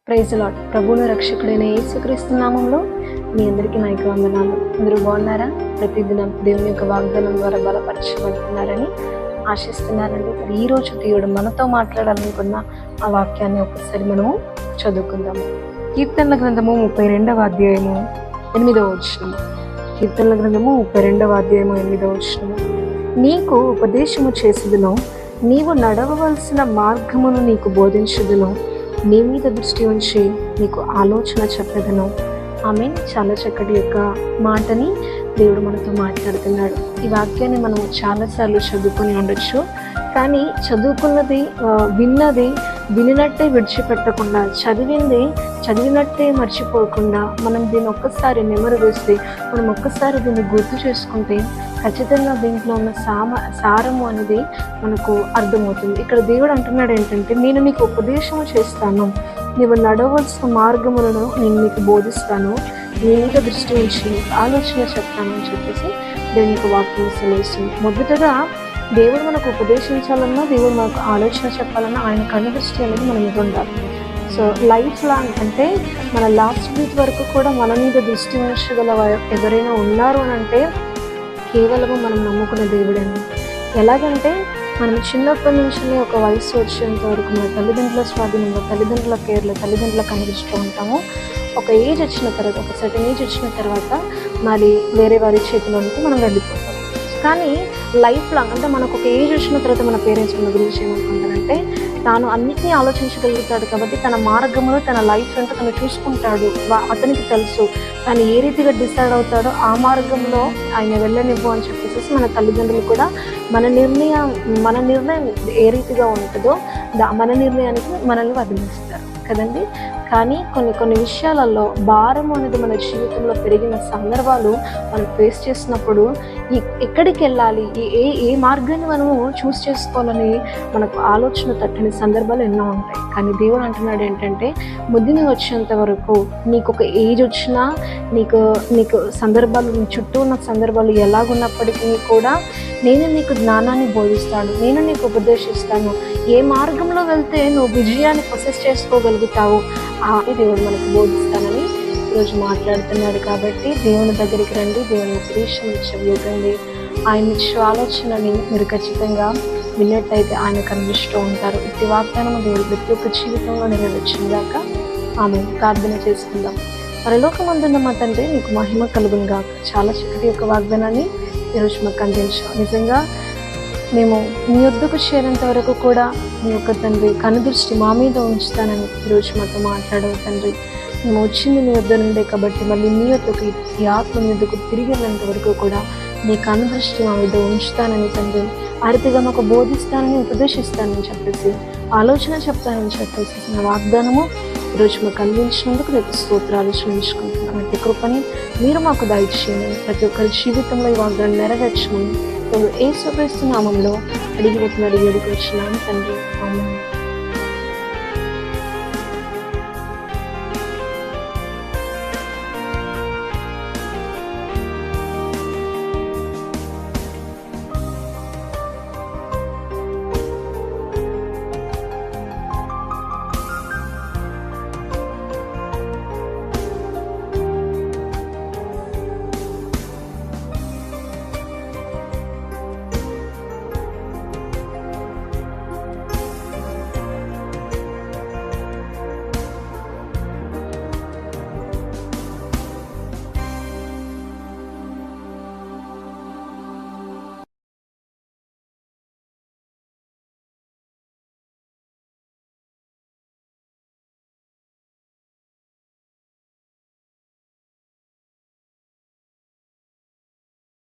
Praise lord. ప్రభువును రక్షకుడైన యేసుక్రీస్తు నామంలో మీ అందరికీ నా యొక్క వందనాలు. అందరూ బాగున్నారా? ప్రతిదినం దేవుని యొక్క వాగ్దానం ద్వారా బలపరచబడుతున్నారని ఆశిస్తున్నారండి. మరి ఈరోజు దేవుడు మనతో మాట్లాడాలనుకున్న ఆ వాక్యాన్ని ఒకసారి మనము చదువుకుందాము. కీర్తనల గ్రంథము 32వ అధ్యాయము 8వ వచనము. కీర్తనల గ్రంథము 32వ అధ్యాయము 8వ వచనము. నీకు ఉపదేశము చేసేదను, నీవు నడవవలసిన మార్గమును నీకు బోధించదును, నీ మీద దృష్టి ఉంచి నీకు ఆలోచన చెప్పేదను. ఆమె చాలా చక్కటి యొక్క మాటని దేవుడు మనతో మాట్లాడుతున్నాడు. ఈ వాక్యాన్ని మనం చాలాసార్లు చదువుకొని ఉండొచ్చు, కానీ చదువుకున్నది విన్నది వినినట్టే విడిచిపెట్టకుండా, చదివింది చదివినట్టే మర్చిపోకుండా మనం దీన్ని ఒక్కసారి నెమరు వేస్తే, మనం ఒక్కసారి దీన్ని గుర్తు చేసుకుంటే ఖచ్చితంగా దీంట్లో ఉన్న సారము అనేది మనకు అర్థమవుతుంది. ఇక్కడ దేవుడు అంటున్నాడు ఏంటంటే, నేను నీకు ఉపదేశము చేస్తాను, నీవు నడవలసిన మార్గములను నేను నీకు బోధిస్తాను, నీ మీద దృష్టి ఉంచి ఆలోచన చెప్తాను అని చెప్పేసి దేవుని యొక్క వాక్యం సెలవుస్తుంది. మొదటగా దేవుడు మనకు ఉపదేశించాలన్నా, దేవుడు మనకు ఆలోచన చెప్పాలన్నా ఆయన కన్ను దృష్టి అనేది మన మీద ఉండాలి. సో లైఫ్ లాంగ్ అంటే మన లాస్ట్ వీక్ వరకు కూడా మన మీద దృష్టి ఉంచగల ఎవరైనా ఉన్నారు అని అంటే కేవలము మనం నమ్ముకున్న దేవుడని. ఎలాగంటే మనం చిన్నప్పటి నుంచి ఒక వయసు వచ్చేంత వరకు మన తల్లిదండ్రుల స్వాధీనంలో, తల్లిదండ్రుల కేర్లో, తల్లిదండ్రుల కనిపిస్తూ ఉంటాము. ఒక ఏజ్ వచ్చిన తర్వాత, ఒక సర్టన్ ఏజ్ వచ్చిన తర్వాత మరి వేరే వారి చేతిలోనికి మనం వెళ్ళిపోతాం. కానీ లైఫ్ లాంగ్ అంటే మనకు ఒక ఏజ్ వచ్చిన తర్వాత మన పేరెంట్స్ మన గురించి ఏమనుకుంటారంటే, తాను అన్నిటినీ ఆలోచించగలుగుతాడు కాబట్టి తన మార్గంలో తన లైఫ్ అంటే తను చూసుకుంటాడు, అతనికి తెలుసు, తను ఏ రీతిగా డిసైడ్ అవుతాడో ఆ మార్గంలో ఆయన వెళ్ళనివ్వు అని చెప్పేసి మన తల్లిదండ్రులు కూడా మన నిర్ణయం ఏ రీతిగా ఉంటుందో మన నిర్ణయానికి మనల్ని వదిలేస్తారు కదండి. కానీ కొన్ని విషయాలలో భారం అనేది మన జీవితంలో పెరిగిన సందర్భాలు మనం ఫేస్ చేసినప్పుడు ఎక్కడికి వెళ్ళాలి, ఏ మార్గాన్ని మనము చూస్ చేసుకోవాలని మనకు ఆలోచన తట్టని సందర్భాలు ఎన్నో ఉంటాయి. కానీ దేవుడు అంటున్నాడు ఏంటంటే, ముదిని వచ్చేంత వరకు నీకు ఒక ఏజ్ వచ్చినా, నీకు సందర్భాలు, నీ చుట్టూ ఉన్న సందర్భాలు ఎలాగున్నప్పటికీ కూడా నేను నీకు జ్ఞానాన్ని బోధిస్తాను, నేను నీకు ఉపదేశిస్తాను, ఏ మార్గంలో వెళ్తే నువ్వు విజయాన్ని ప్రొసెస్ చేసుకోగలుగుతావు అది దేవుడు మనకు బోధిస్తానని ఈరోజు మాట్లాడుతున్నాడు. కాబట్టి దేవుని దగ్గరికి రండి, దేవుని ఉపదేశం చెవియకండి. ఆయన ఇచ్చే ఆలోచనని మీరు ఖచ్చితంగా విన్నట్టయితే ఆయన కనిపిస్తూ ఉంటారు. ఇట్టి వాగ్దానం దేవుడు ప్రతి ఒక్క జీవితంలో నెరవేర్చిందాక ఆమె ప్రార్థన చేసుకుందాం. పరలోకమందున్న మా తండ్రి, నీకు మహిమ కలుగును గాక. చాలా చక్కటి యొక్క వాగ్దానాన్ని ఈరోజు మాకు అందించాం. నిజంగా మేము నీ వద్దకు చేరేంత వరకు కూడా నీ యొక్క తండ్రి కనుదృష్టి మా మీద ఉంచుతానని ఈరోజు మాతో మాట్లాడవు తండ్రి. మేము వచ్చింది నీ వద్ద నుండే కాబట్టి మళ్ళీ నీ వద్దకు, ఈ ఆత్మ నీ వద్దకు తిరిగి వెళ్ళేంత వరకు కూడా నీ కనుదృష్టి మా మీద ఉంచుతానని తండ్రి, ఆ రీతిగా మాకు బోధిస్తానని, ఉపదేశిస్తానని చెప్పేసి, ఆలోచన చెప్తానని చెప్పేసి నా వాగ్దానము ఈరోజు మాకు అందించినందుకు నీకు స్తోత్రాలు చెల్లించుకుంటున్నాను. ప్రతి కృపని మీరు మాకు దయచేయండి. ప్రతి ఒక్కరి జీవితంలో ఈ వాగ్దానం నెరవేర్చమని యేసుక్రీస్తు నామంలో అడిగి వచ్చినాము తండ్రి. ఆమేన్.